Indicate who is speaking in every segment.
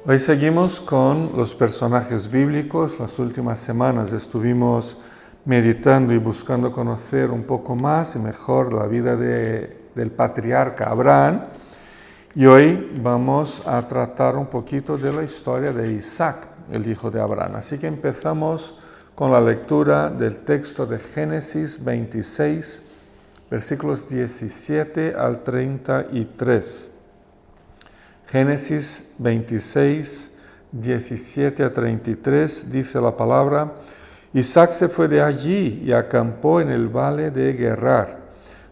Speaker 1: Hoy seguimos con los personajes bíblicos. Las últimas semanas estuvimos meditando y buscando conocer un poco más y mejor la vida del patriarca Abraham. Y hoy vamos a tratar un poquito de la historia de Isaac, el hijo de Abraham. Así que empezamos con la lectura del texto de Génesis 26, versículos 17 al 33. Génesis 26, 17 a 33, dice la palabra: Isaac se fue de allí y acampó en el valle de Gerar,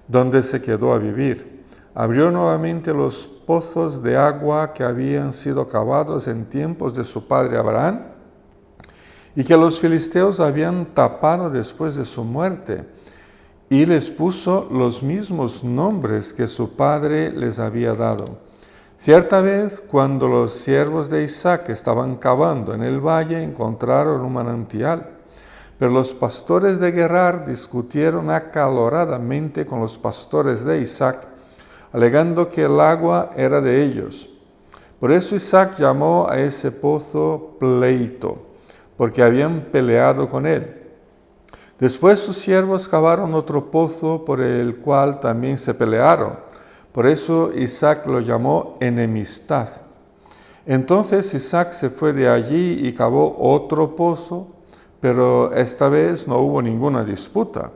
Speaker 1: donde se quedó a vivir. Abrió nuevamente los pozos de agua que habían sido cavados en tiempos de su padre Abraham y que los filisteos habían tapado después de su muerte, y les puso los mismos nombres que su padre les había dado. Cierta vez, cuando los siervos de Isaac estaban cavando en el valle, encontraron un manantial. Pero los pastores de Gerar discutieron acaloradamente con los pastores de Isaac, alegando que el agua era de ellos. Por eso Isaac llamó a ese pozo Pleito, porque habían peleado con él. Después sus siervos cavaron otro pozo por el cual también se pelearon. Por eso Isaac lo llamó Enemistad. Entonces Isaac se fue de allí y cavó otro pozo, pero esta vez no hubo ninguna disputa.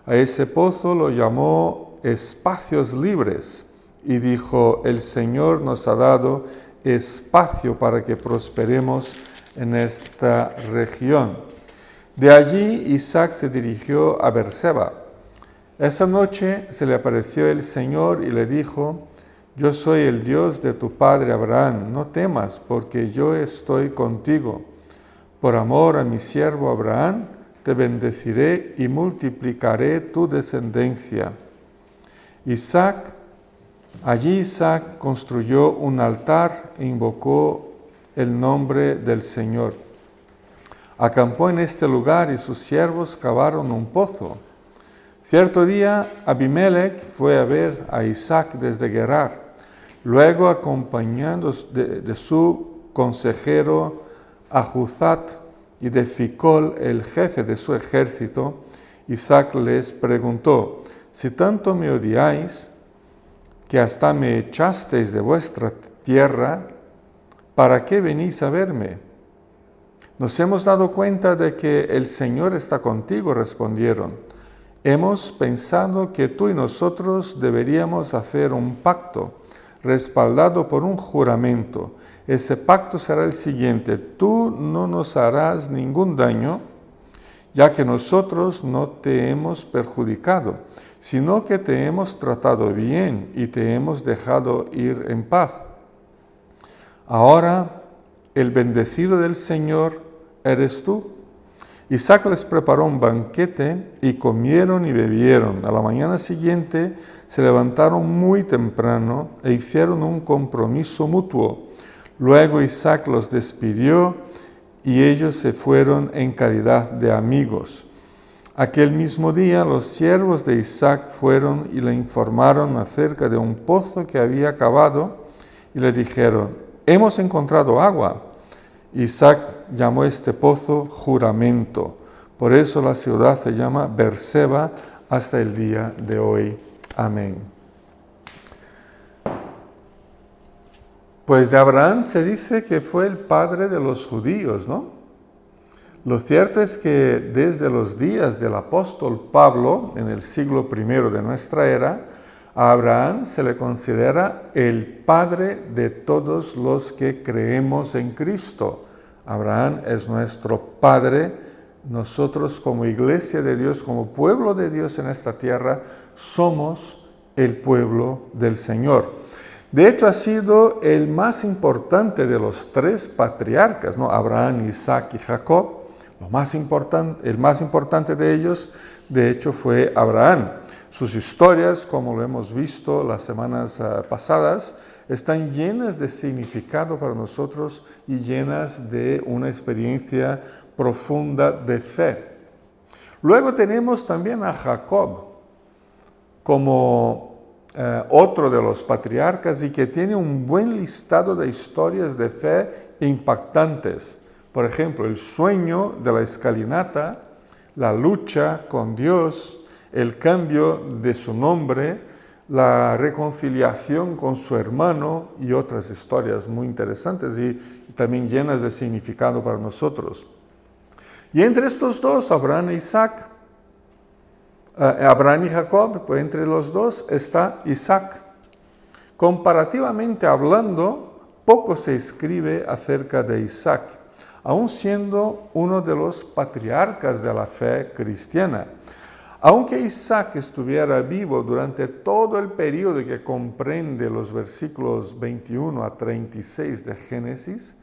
Speaker 1: A ese pozo lo llamó Espacios Libres y dijo: el Señor nos ha dado espacio para que prosperemos en esta región. De allí Isaac se dirigió a Beerseba. Esa noche se le apareció el Señor y le dijo: yo soy el Dios de tu padre Abraham, no temas, porque yo estoy contigo. Por amor a mi siervo Abraham, te bendeciré y multiplicaré tu descendencia. Allí Isaac construyó un altar e invocó el nombre del Señor. Acampó en este lugar y sus siervos cavaron un pozo. Cierto día, Abimelech fue a ver a Isaac desde Gerar. Luego, acompañando de su consejero Ahuzat y de Ficol, el jefe de su ejército, Isaac les preguntó: si tanto me odiáis, que hasta me echasteis de vuestra tierra, ¿para qué venís a verme? Nos hemos dado cuenta de que el Señor está contigo, respondieron. Hemos pensado que tú y nosotros deberíamos hacer un pacto, respaldado por un juramento. Ese pacto será el siguiente: tú no nos harás ningún daño, ya que nosotros no te hemos perjudicado, sino que te hemos tratado bien y te hemos dejado ir en paz. Ahora, el bendecido del Señor eres tú. Isaac les preparó un banquete y comieron y bebieron. A la mañana siguiente se levantaron muy temprano e hicieron un compromiso mutuo. Luego Isaac los despidió y ellos se fueron en calidad de amigos. Aquel mismo día los siervos de Isaac fueron y le informaron acerca de un pozo que había cavado y le dijeron: hemos encontrado agua. Isaac llamó este pozo Juramento. Por eso la ciudad se llama Beerseba hasta el día de hoy. Amén. Pues de Abraham se dice que fue el padre de los judíos, ¿no? Lo cierto es que desde los días del apóstol Pablo, en el siglo I de nuestra era, a Abraham se le considera el padre de todos los que creemos en Cristo. Abraham es nuestro padre. Nosotros, como iglesia de Dios, como pueblo de Dios en esta tierra, somos el pueblo del Señor. De hecho, ha sido el más importante de los tres patriarcas, ¿no? Abraham, Isaac y Jacob. El más importante de ellos, de hecho, fue Abraham. Sus historias, como lo hemos visto las semanas pasadas, están llenas de significado para nosotros y llenas de una experiencia profunda de fe. Luego tenemos también a Jacob como otro de los patriarcas y que tiene un buen listado de historias de fe impactantes. Por ejemplo, el sueño de la escalinata, la lucha con Dios, el cambio de su nombre, la reconciliación con su hermano y otras historias muy interesantes y también llenas de significado para nosotros. Y entre estos dos, Abraham e Isaac, Abraham y Jacob, pues entre los dos está Isaac. Comparativamente hablando, poco se escribe acerca de Isaac, aun siendo uno de los patriarcas de la fe cristiana. Aunque Isaac estuviera vivo durante todo el periodo que comprende los versículos 21 a 36 de Génesis,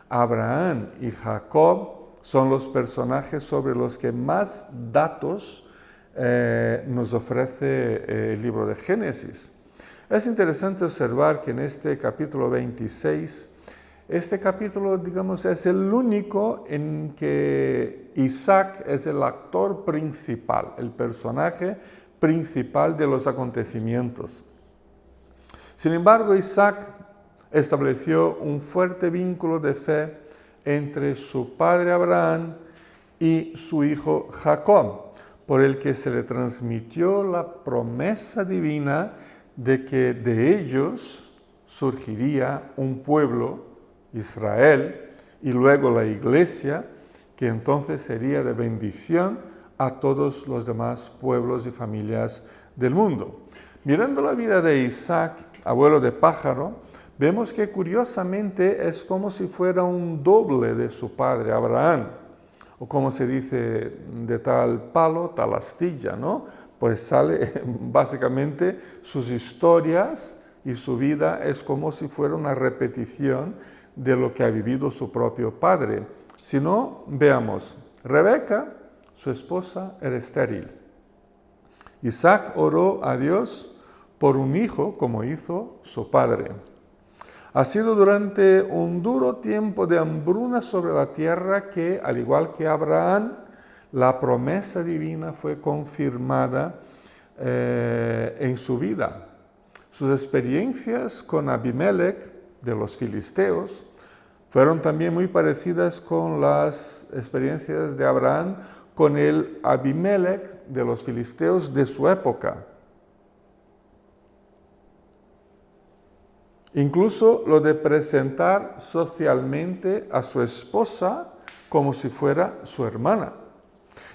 Speaker 1: Abraham y Jacob son los personajes sobre los que más datos nos ofrece el libro de Génesis. Es interesante observar que en este capítulo 26, este capítulo, digamos, es el único en que Isaac es el actor principal, el personaje principal de los acontecimientos. Sin embargo, Isaac estableció un fuerte vínculo de fe entre su padre Abraham y su hijo Jacob, por el que se le transmitió la promesa divina de que de ellos surgiría un pueblo, Israel, y luego la iglesia, que entonces sería de bendición a todos los demás pueblos y familias del mundo. Mirando la vida de Isaac, abuelo de pájaro, vemos que curiosamente es como si fuera un doble de su padre Abraham, o como se dice, de tal palo, tal astilla, ¿no? Pues sale básicamente sus historias y su vida es como si fuera una repetición de lo que ha vivido su propio padre. Si no, veamos, Rebeca, su esposa, era estéril. Isaac oró a Dios por un hijo como hizo su padre. Ha sido durante un duro tiempo de hambruna sobre la tierra que, al igual que Abraham, la promesa divina fue confirmada en su vida. Sus experiencias con Abimelech de los filisteos fueron también muy parecidas con las experiencias de Abraham con el Abimelech de los filisteos de su época. Incluso lo de presentar socialmente a su esposa como si fuera su hermana.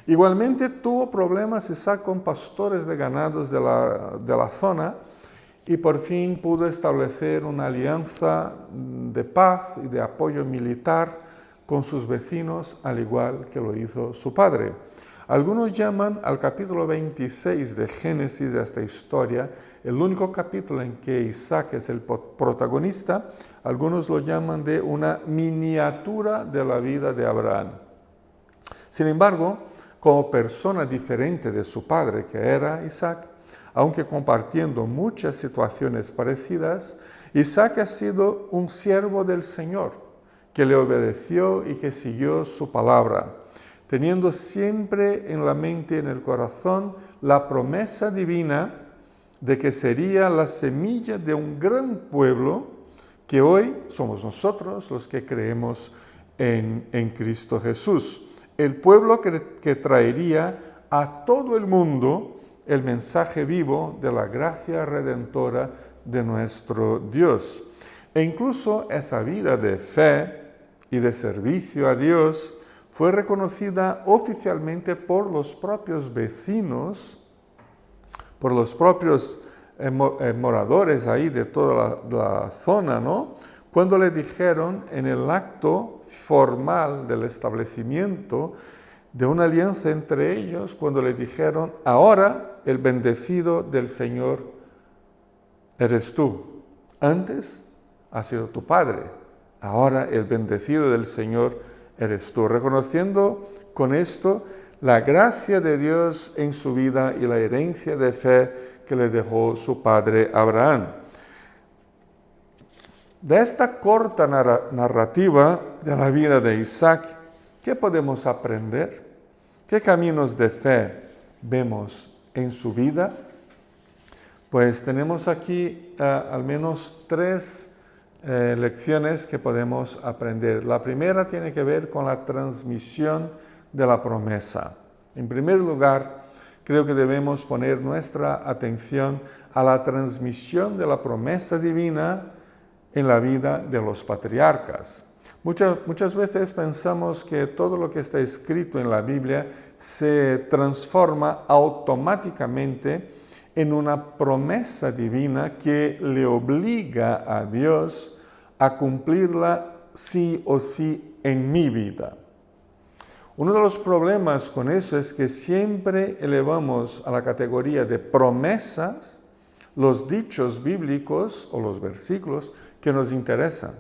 Speaker 1: Igualmente tuvo problemas Isaac con pastores de ganados de la zona y por fin pudo establecer una alianza de paz y de apoyo militar con sus vecinos, al igual que lo hizo su padre. Algunos llaman al capítulo 26 de Génesis de esta historia, el único capítulo en que Isaac es el protagonista, algunos lo llaman de una miniatura de la vida de Abraham. Sin embargo, como persona diferente de su padre, que era Isaac, aunque compartiendo muchas situaciones parecidas, Isaac ha sido un siervo del Señor, que le obedeció y que siguió su palabra, teniendo siempre en la mente y en el corazón la promesa divina de que sería la semilla de un gran pueblo que hoy somos nosotros los que creemos en Cristo Jesús. El pueblo que traería a todo el mundo el mensaje vivo de la gracia redentora de nuestro Dios. E incluso esa vida de fe y de servicio a Dios fue reconocida oficialmente por los propios vecinos, por los propios moradores ahí de toda la zona, ¿no? Cuando le dijeron en el acto formal del establecimiento de una alianza entre ellos, cuando le dijeron, ahora el bendecido del Señor eres tú. Antes ha sido tu padre, ahora el bendecido del Señor eres tú. Reconociendo con esto la gracia de Dios en su vida y la herencia de fe que le dejó su padre Abraham. De esta corta narrativa de la vida de Isaac, ¿qué podemos aprender? ¿Qué caminos de fe vemos en su vida? Pues tenemos aquí al menos tres lecciones que podemos aprender. La primera tiene que ver con la transmisión de la promesa. En primer lugar, creo que debemos poner nuestra atención a la transmisión de la promesa divina en la vida de los patriarcas. Muchas veces pensamos que todo lo que está escrito en la Biblia se transforma automáticamente en una promesa divina que le obliga a Dios a cumplirla sí o sí en mi vida. Uno de los problemas con eso es que siempre elevamos a la categoría de promesas los dichos bíblicos o los versículos que nos interesan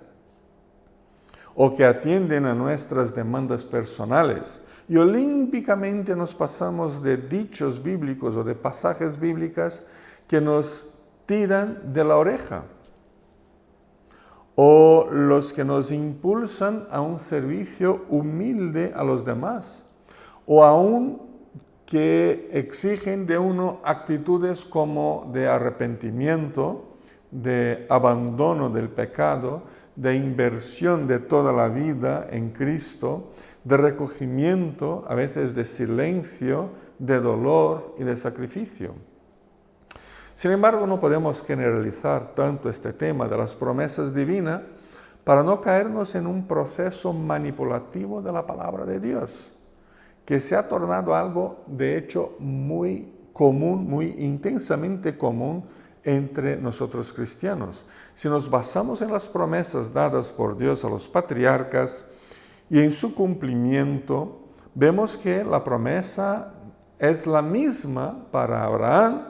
Speaker 1: o que atienden a nuestras demandas personales. Y olímpicamente nos pasamos de dichos bíblicos o de pasajes bíblicos que nos tiran de la oreja o los que nos impulsan a un servicio humilde a los demás o aún que exigen de uno actitudes como de arrepentimiento, de abandono del pecado, de inversión de toda la vida en Cristo, de recogimiento, a veces de silencio, de dolor y de sacrificio. Sin embargo, no podemos generalizar tanto este tema de las promesas divinas para no caernos en un proceso manipulativo de la palabra de Dios, que se ha tornado algo, de hecho, muy común, muy intensamente común entre nosotros cristianos. Si nos basamos en las promesas dadas por Dios a los patriarcas y en su cumplimiento, vemos que la promesa es la misma para Abraham,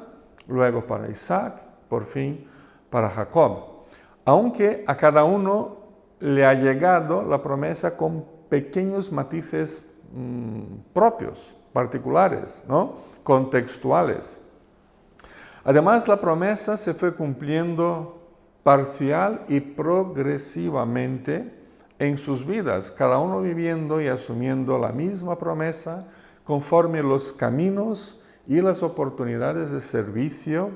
Speaker 1: luego para Isaac, por fin para Jacob. Aunque a cada uno le ha llegado la promesa con pequeños matices propios, particulares, ¿no? Contextuales. Además, la promesa se fue cumpliendo parcial y progresivamente en sus vidas, cada uno viviendo y asumiendo la misma promesa conforme los caminos y las oportunidades de servicio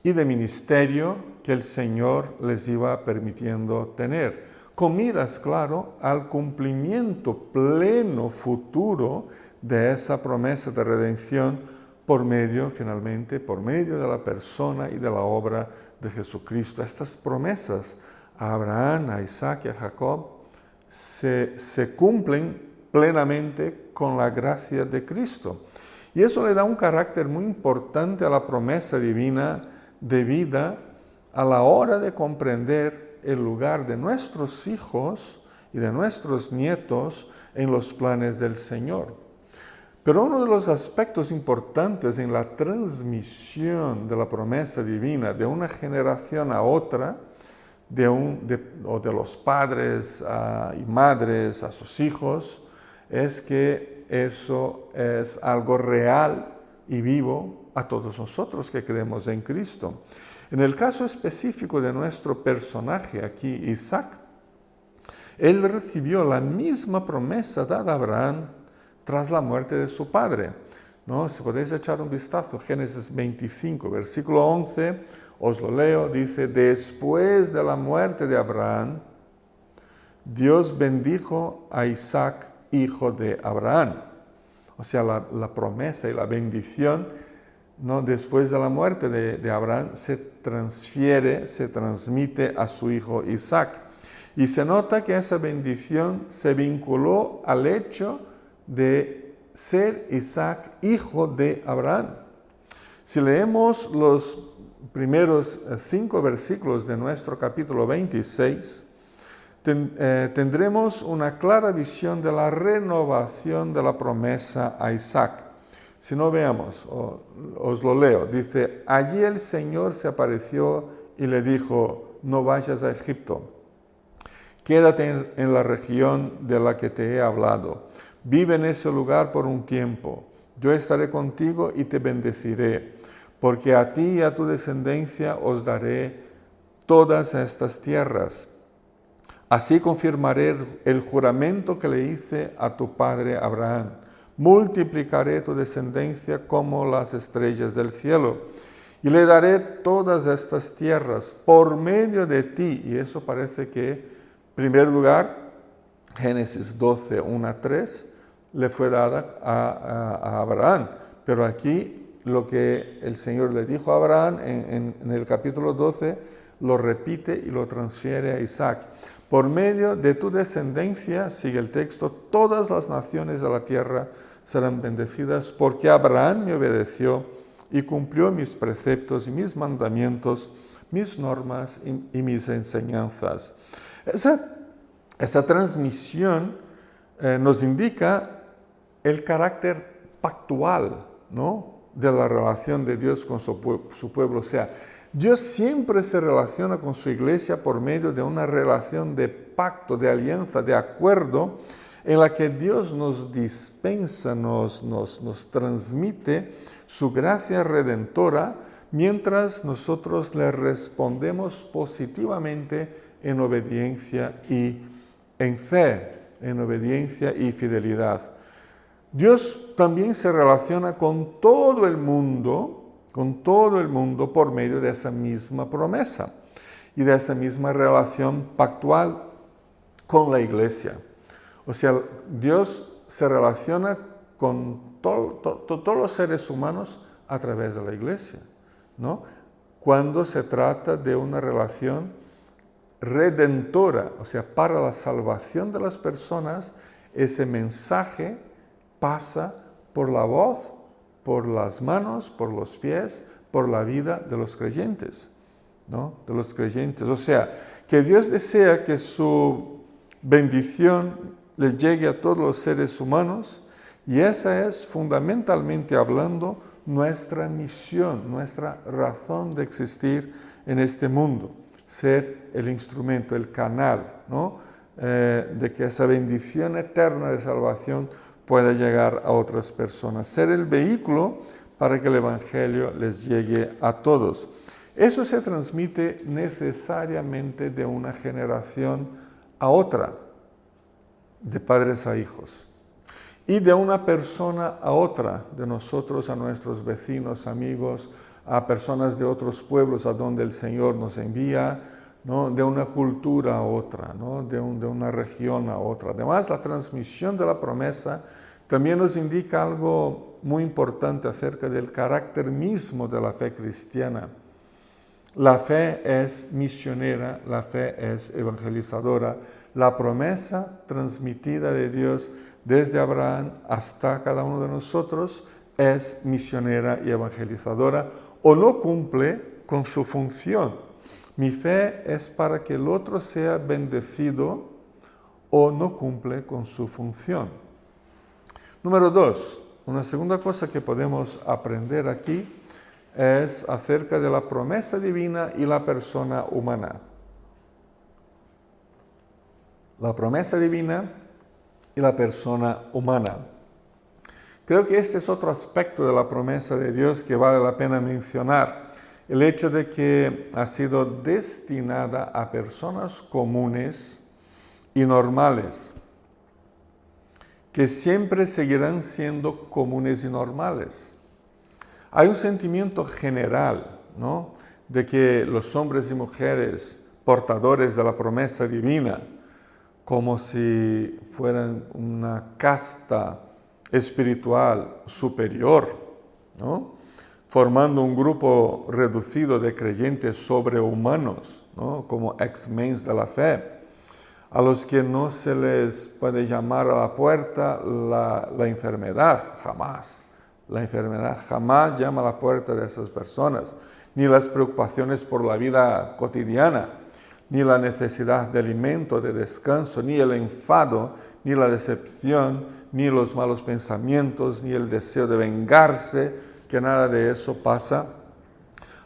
Speaker 1: y de ministerio que el Señor les iba permitiendo tener, con miras, claro, al cumplimiento pleno futuro de esa promesa de redención finalmente, por medio de la persona y de la obra de Jesucristo. Estas promesas a Abraham, a Isaac y a Jacob se cumplen plenamente con la gracia de Cristo. Y eso le da un carácter muy importante a la promesa divina de vida a la hora de comprender el lugar de nuestros hijos y de nuestros nietos en los planes del Señor. Pero uno de los aspectos importantes en la transmisión de la promesa divina de una generación a otra, de los padres y madres a sus hijos, es que eso es algo real y vivo a todos nosotros que creemos en Cristo. En el caso específico de nuestro personaje aquí, Isaac, él recibió la misma promesa dada a Abraham tras la muerte de su padre, ¿no? Si podéis echar un vistazo, Génesis 25, versículo 11, os lo leo, dice: después de la muerte de Abraham, Dios bendijo a Isaac, hijo de Abraham. O sea, la promesa y la bendición, ¿no? Después de la muerte de Abraham se transmite a su hijo Isaac. Y se nota que esa bendición se vinculó al hecho de ser Isaac hijo de Abraham. Si leemos los primeros 5 versículos de nuestro capítulo 26, tendremos una clara visión de la renovación de la promesa a Isaac. Si no, veamos, os lo leo. Dice: allí el Señor se apareció y le dijo: no vayas a Egipto, quédate en la región de la que te he hablado. Vive en ese lugar por un tiempo. Yo estaré contigo y te bendeciré, porque a ti y a tu descendencia os daré todas estas tierras. Así confirmaré el juramento que le hice a tu padre Abraham. Multiplicaré tu descendencia como las estrellas del cielo, y le daré todas estas tierras por medio de ti. Y eso parece que, en primer lugar, Génesis 12, 1 a 3, le fue dada a Abraham. Pero aquí lo que el Señor le dijo a Abraham en el capítulo 12, lo repite y lo transfiere a Isaac. Por medio de tu descendencia, sigue el texto, todas las naciones de la tierra serán bendecidas, porque Abraham me obedeció y cumplió mis preceptos y mis mandamientos, mis normas y mis enseñanzas. Esa transmisión nos indica el carácter pactual, ¿no?, de la relación de Dios con su pueblo. O sea, Dios siempre se relaciona con su iglesia por medio de una relación de pacto, de alianza, de acuerdo, en la que Dios nos dispensa, nos transmite su gracia redentora, mientras nosotros le respondemos positivamente en obediencia y en fe, en obediencia y fidelidad. Dios también se relaciona con todo el mundo por medio de esa misma promesa y de esa misma relación pactual con la iglesia. O sea, Dios se relaciona con todos los seres humanos a través de la iglesia, ¿no? Cuando se trata de una relación redentora, o sea, para la salvación de las personas, ese mensaje pasa por la voz, por las manos, por los pies, por la vida de los creyentes, ¿no? De los creyentes. O sea, que Dios desea que su bendición le llegue a todos los seres humanos, y esa es, fundamentalmente hablando, nuestra misión, nuestra razón de existir en este mundo. Ser el instrumento, el canal, ¿no?, de que esa bendición eterna de salvación pueda llegar a otras personas. Ser el vehículo para que el Evangelio les llegue a todos. Eso se transmite necesariamente de una generación a otra, de padres a hijos, y de una persona a otra, de nosotros a nuestros vecinos, amigos, a personas de otros pueblos a donde el Señor nos envía, ¿no?, de una cultura a otra, ¿no?, de una región a otra. Además, la transmisión de la promesa también nos indica algo muy importante acerca del carácter mismo de la fe cristiana. La fe es misionera, la fe es evangelizadora. La promesa transmitida de Dios desde Abraham hasta cada uno de nosotros es misionera y evangelizadora, o no cumple con su función. Mi fe es para que el otro sea bendecido, o no cumple con su función. Número 2, una segunda cosa que podemos aprender aquí es acerca de la promesa divina y la persona humana. La promesa divina y la persona humana. Creo que este es otro aspecto de la promesa de Dios que vale la pena mencionar. El hecho de que ha sido destinada a personas comunes y normales, que siempre seguirán siendo comunes y normales. Hay un sentimiento general, ¿no?, de que los hombres y mujeres portadores de la promesa divina, como si fueran una casta espiritual superior, ¿no?, formando un grupo reducido de creyentes sobrehumanos, ¿no?, como X-Men de la fe, a los que no se les puede llamar a la puerta la enfermedad, jamás. La enfermedad jamás llama a la puerta de esas personas, ni las preocupaciones por la vida cotidiana, ni la necesidad de alimento, de descanso, ni el enfado, ni la decepción, ni los malos pensamientos, ni el deseo de vengarse, que nada de eso pasa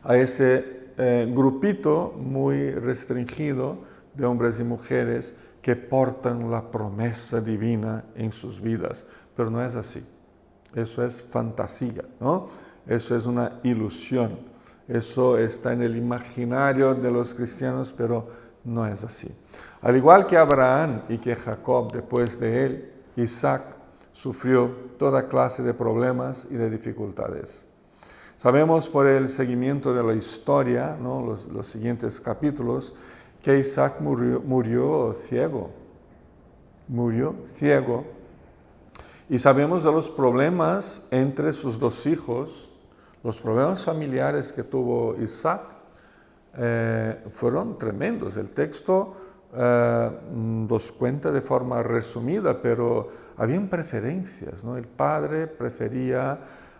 Speaker 1: a ese grupito muy restringido de hombres y mujeres que portan la promesa divina en sus vidas. Pero no es así. Eso es fantasía, ¿no? Eso es una ilusión. Eso está en el imaginario de los cristianos, pero no es así. Al igual que Abraham y que Jacob, después de él, Isaac sufrió toda clase de problemas y de dificultades. Sabemos por el seguimiento de la historia, ¿no? los siguientes capítulos, que Isaac murió ciego. Murió ciego. Y sabemos de los problemas entre sus dos hijos, los problemas familiares que tuvo Isaac fueron tremendos. El texto los cuenta de forma resumida, pero habían preferencias, ¿no? El padre prefería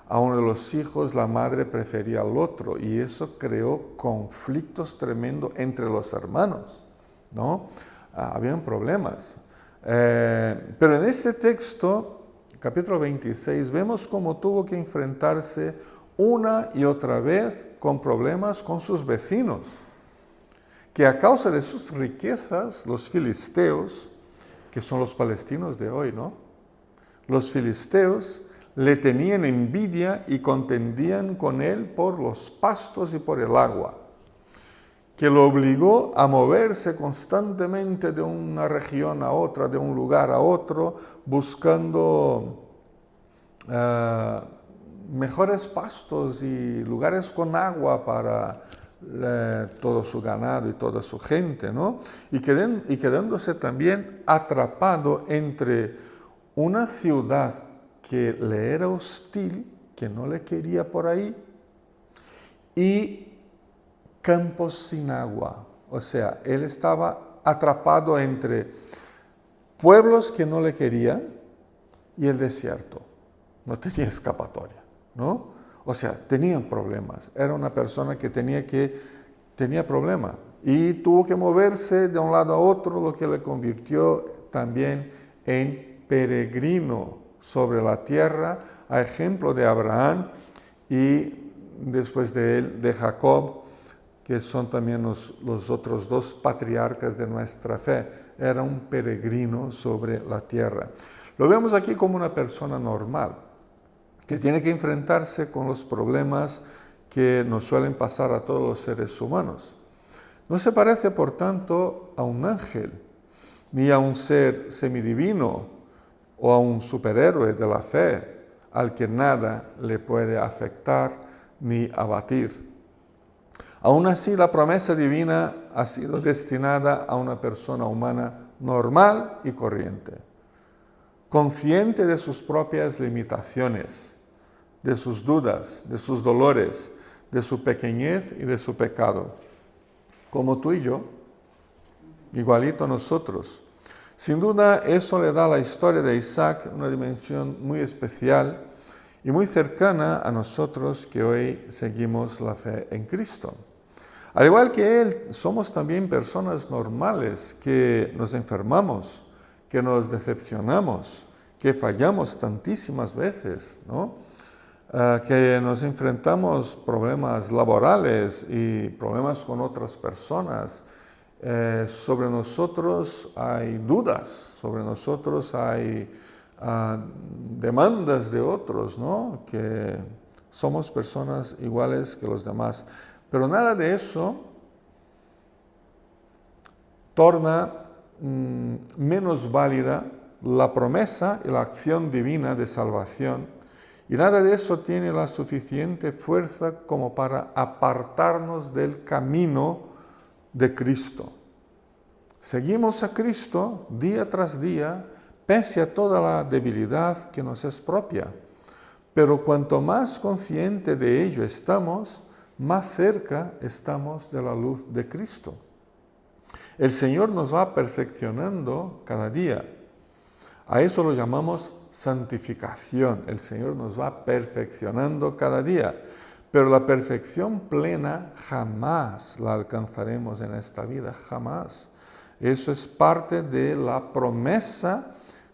Speaker 1: a uno de los hijos, la madre prefería al otro, y eso creó conflictos tremendos entre los hermanos, ¿no? Habían problemas. Pero en este texto, capítulo 26, vemos cómo tuvo que enfrentarse una y otra vez con problemas con sus vecinos, que a causa de sus riquezas, los filisteos, que son los palestinos de hoy, ¿no? Los filisteos le tenían envidia y contendían con él por los pastos y por el agua, que lo obligó a moverse constantemente de una región a otra, de un lugar a otro, buscando mejores pastos y lugares con agua para todo su ganado y toda su gente, ¿no? Y quedándose también atrapado entre una ciudad que le era hostil, que no le quería por ahí, y campos sin agua. O sea, él estaba atrapado entre pueblos que no le querían y el desierto. No tenía escapatoria, ¿no? O sea, tenían problemas. Era una persona que tenía problemas y tuvo que moverse de un lado a otro, lo que le convirtió también en peregrino sobre la tierra, a ejemplo de Abraham y después de él, de Jacob, que son también los otros dos patriarcas de nuestra fe. Era un peregrino sobre la tierra. Lo vemos aquí como una persona normal, que tiene que enfrentarse con los problemas que nos suelen pasar a todos los seres humanos. No se parece, por tanto, a un ángel, ni a un ser semidivino o a un superhéroe de la fe, al que nada le puede afectar ni abatir. Aún así, la promesa divina ha sido destinada a una persona humana normal y corriente, consciente de sus propias limitaciones, de sus dudas, de sus dolores, de su pequeñez y de su pecado, como tú y yo, igualito a nosotros. Sin duda, eso le da a la historia de Isaac una dimensión muy especial y muy cercana a nosotros que hoy seguimos la fe en Cristo. Al igual que Él, somos también personas normales que nos enfermamos, que nos decepcionamos, que fallamos tantísimas veces, ¿no? Que nos enfrentamos problemas laborales y problemas con otras personas. Sobre nosotros hay dudas, sobre nosotros hay demandas de otros, ¿no? Que somos personas iguales que los demás. Pero nada de eso torna menos válida la promesa y la acción divina de salvación, y nada de eso tiene la suficiente fuerza como para apartarnos del camino de Cristo. Seguimos a Cristo día tras día, pese a toda la debilidad que nos es propia. Pero cuanto más consciente de ello estamos, más cerca estamos de la luz de Cristo. El Señor nos va perfeccionando cada día. A eso lo llamamos santificación. El Señor nos va perfeccionando cada día. Pero la perfección plena jamás la alcanzaremos en esta vida, jamás. Eso es parte de la promesa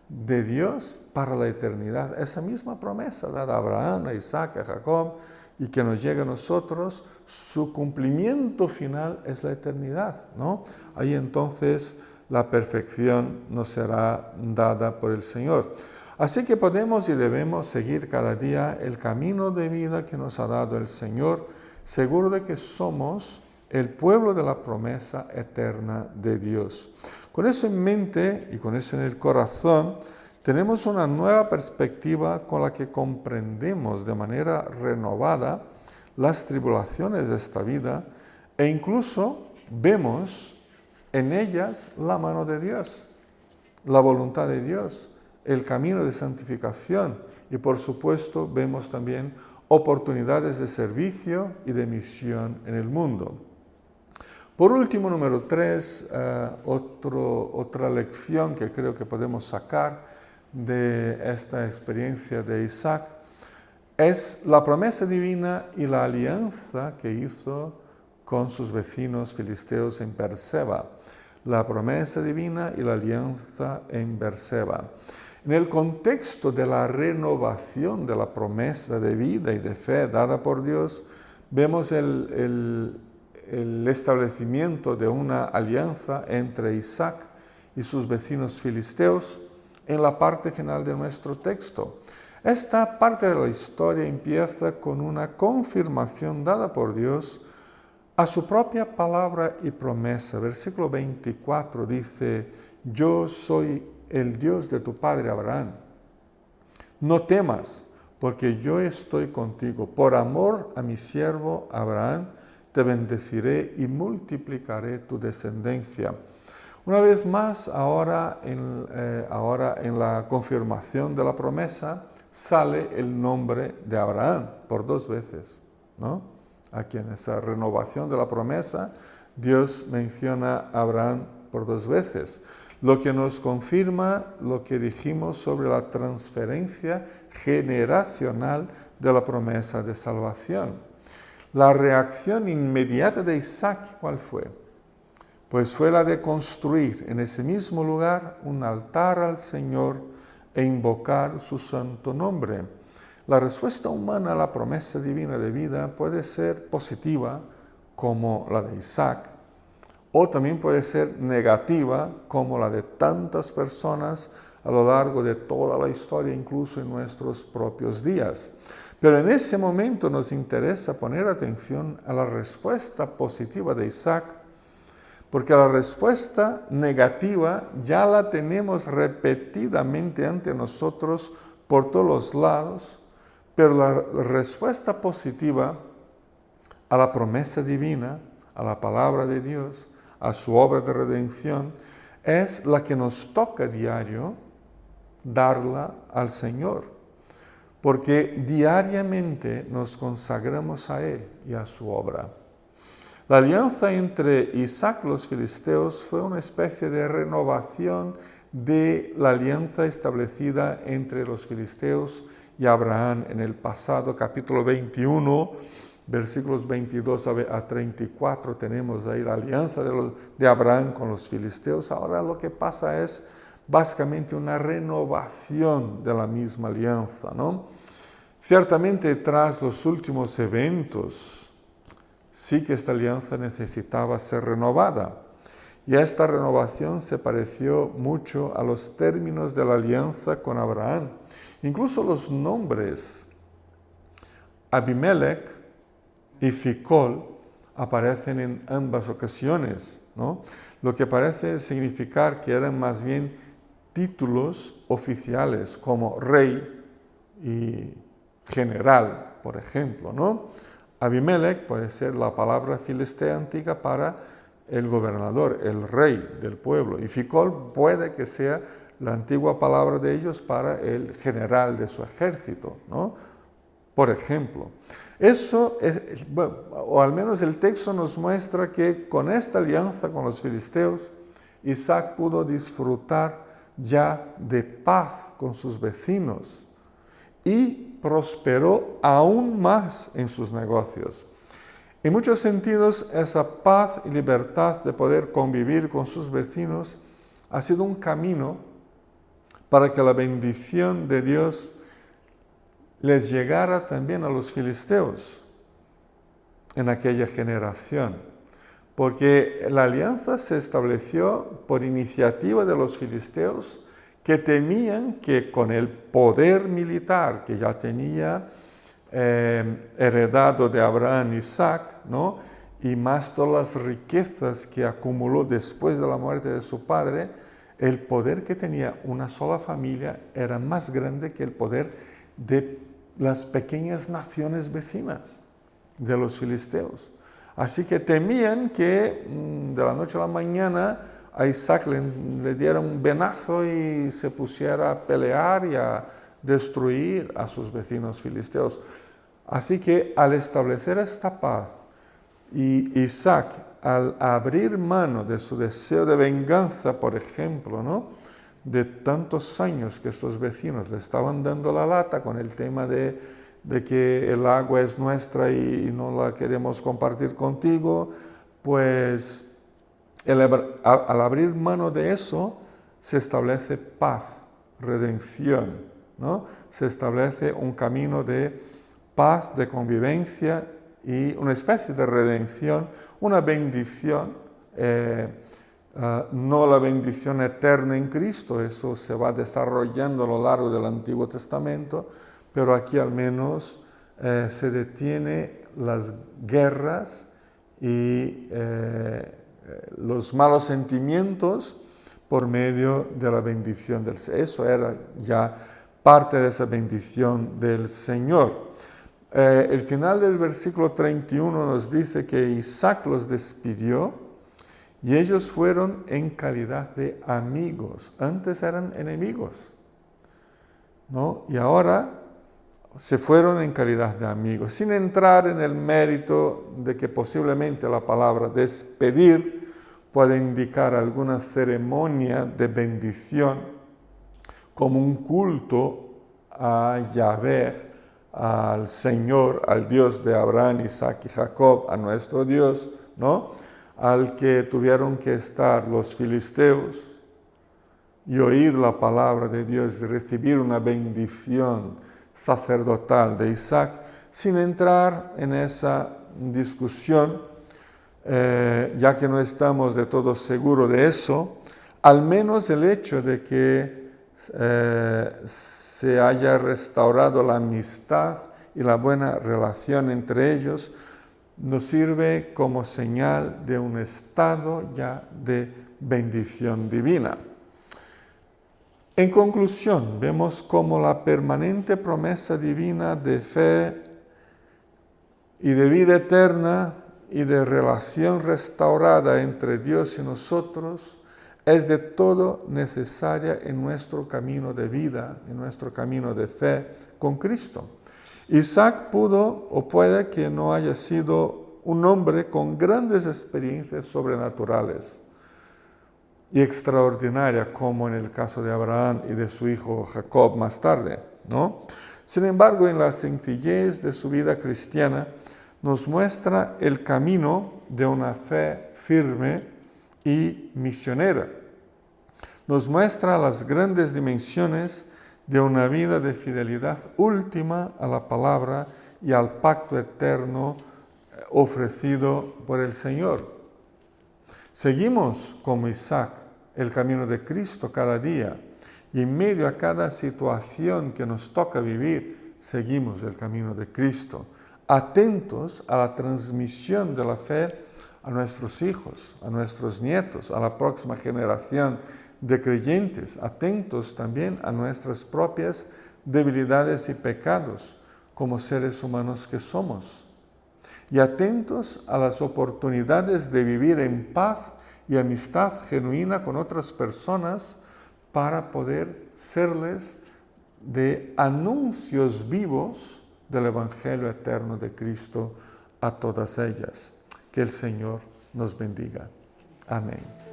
Speaker 1: de Dios para la eternidad. Esa misma promesa dada a Abraham, a Isaac, a Jacob, y que nos llega a nosotros, su cumplimiento final es la eternidad, ¿no? Ahí entonces la perfección nos será dada por el Señor. Así que podemos y debemos seguir cada día el camino de vida que nos ha dado el Señor, seguro de que somos el pueblo de la promesa eterna de Dios. Con eso en mente y con eso en el corazón, tenemos una nueva perspectiva con la que comprendemos de manera renovada las tribulaciones de esta vida e incluso vemos en ellas la mano de Dios, la voluntad de Dios, el camino de santificación y por supuesto vemos también oportunidades de servicio y de misión en el mundo. Por último, número 3, otra lección que creo que podemos sacar de esta experiencia de Isaac es la promesa divina y la alianza que hizo con sus vecinos filisteos en Berseba. La promesa divina y la alianza en Berseba. En el contexto de la renovación de la promesa de vida y de fe dada por Dios, vemos el establecimiento de una alianza entre Isaac y sus vecinos filisteos en la parte final de nuestro texto. Esta parte de la historia empieza con una confirmación dada por Dios a su propia palabra y promesa. Versículo 24 dice: yo soy el Dios de tu padre Abraham. No temas, porque yo estoy contigo. Por amor a mi siervo Abraham, te bendeciré y multiplicaré tu descendencia. Una vez más, ahora en la confirmación de la promesa, sale el nombre de Abraham por 2 veces, ¿no? Aquí en esa renovación de la promesa, Dios menciona a Abraham por 2 veces, lo que nos confirma lo que dijimos sobre la transferencia generacional de la promesa de salvación. La reacción inmediata de Isaac, ¿cuál fue? Pues fue la de construir en ese mismo lugar un altar al Señor e invocar su santo nombre. La respuesta humana a la promesa divina de vida puede ser positiva, como la de Isaac, o también puede ser negativa, como la de tantas personas a lo largo de toda la historia, incluso en nuestros propios días. Pero en ese momento nos interesa poner atención a la respuesta positiva de Isaac, porque la respuesta negativa ya la tenemos repetidamente ante nosotros por todos los lados, pero la respuesta positiva a la promesa divina, a la palabra de Dios, a su obra de redención, es la que nos toca diario darla al Señor, porque diariamente nos consagramos a Él y a su obra. La alianza entre Isaac y los filisteos fue una especie de renovación de la alianza establecida entre los filisteos y Abraham en el pasado capítulo 21, versículos 22 a 34, tenemos ahí la alianza de Abraham con los filisteos. Ahora lo que pasa es básicamente una renovación de la misma alianza, ¿no? Ciertamente tras los últimos eventos, sí que esta alianza necesitaba ser renovada. Y esta renovación se pareció mucho a los términos de la alianza con Abraham. Incluso los nombres Abimelech y Ficol aparecen en ambas ocasiones, ¿no? Lo que parece significar que eran más bien títulos oficiales como rey y general, por ejemplo, ¿no? Abimelech puede ser la palabra filistea antigua para el gobernador, el rey del pueblo. Y Ficol puede que sea la antigua palabra de ellos para el general de su ejército, ¿no? Por ejemplo. Eso es, bueno, o al menos el texto nos muestra que con esta alianza con los filisteos, Isaac pudo disfrutar ya de paz con sus vecinos y prosperó aún más en sus negocios. En muchos sentidos, esa paz y libertad de poder convivir con sus vecinos ha sido un camino para que la bendición de Dios les llegara también a los filisteos en aquella generación, porque la alianza se estableció por iniciativa de los filisteos que temían que con el poder militar que ya tenía heredado de Abraham y Isaac, ¿no? Y más todas las riquezas que acumuló después de la muerte de su padre, el poder que tenía una sola familia era más grande que el poder de las pequeñas naciones vecinas. de los filisteos. Así que temían que de la noche a la mañana a Isaac le diera un venazo y se pusiera a pelear y a destruir a sus vecinos filisteos. Así que al establecer esta paz, y Isaac, al abrir mano de su deseo de venganza, por ejemplo, ¿no?, de tantos años que estos vecinos le estaban dando la lata con el tema de que el agua es nuestra y no la queremos compartir contigo, pues al abrir mano de eso se establece paz, redención, ¿no? Se establece un camino de paz, de convivencia y una especie de redención, una bendición, no la bendición eterna en Cristo, eso se va desarrollando a lo largo del Antiguo Testamento, pero aquí al menos se detiene las guerras y los malos sentimientos por medio de la bendición del Señor. Eso era ya parte de esa bendición del Señor. El final del versículo 31 nos dice que Isaac los despidió y ellos fueron en calidad de amigos. Antes eran enemigos, ¿no? Y ahora se fueron en calidad de amigos, sin entrar en el mérito de que posiblemente la palabra despedir puede indicar alguna ceremonia de bendición, como un culto a Yahvé, al Señor, al Dios de Abraham, Isaac y Jacob, a nuestro Dios, ¿no?, al que tuvieron que estar los filisteos y oír la palabra de Dios y recibir una bendición sacerdotal de Isaac, sin entrar en esa discusión, ya que no estamos de todo seguros de eso. Al menos el hecho de que se haya restaurado la amistad y la buena relación entre ellos nos sirve como señal de un estado ya de bendición divina. En conclusión, vemos cómo la permanente promesa divina de fe y de vida eterna y de relación restaurada entre Dios y nosotros es de todo necesaria en nuestro camino de vida, en nuestro camino de fe con Cristo. Isaac pudo o puede que no haya sido un hombre con grandes experiencias sobrenaturales y extraordinarias, como en el caso de Abraham y de su hijo Jacob más tarde, ¿no? Sin embargo, en la sencillez de su vida cristiana, nos muestra el camino de una fe firme y misionera. Nos muestra las grandes dimensiones de una vida de fidelidad última a la palabra y al pacto eterno ofrecido por el Señor. Seguimos como Isaac el camino de Cristo cada día y en medio a cada situación que nos toca vivir, seguimos el camino de Cristo, atentos a la transmisión de la fe a nuestros hijos, a nuestros nietos, a la próxima generación de creyentes, atentos también a nuestras propias debilidades y pecados como seres humanos que somos, y atentos a las oportunidades de vivir en paz y amistad genuina con otras personas para poder serles de anuncios vivos del Evangelio eterno de Cristo a todas ellas. Que el Señor nos bendiga. Amén.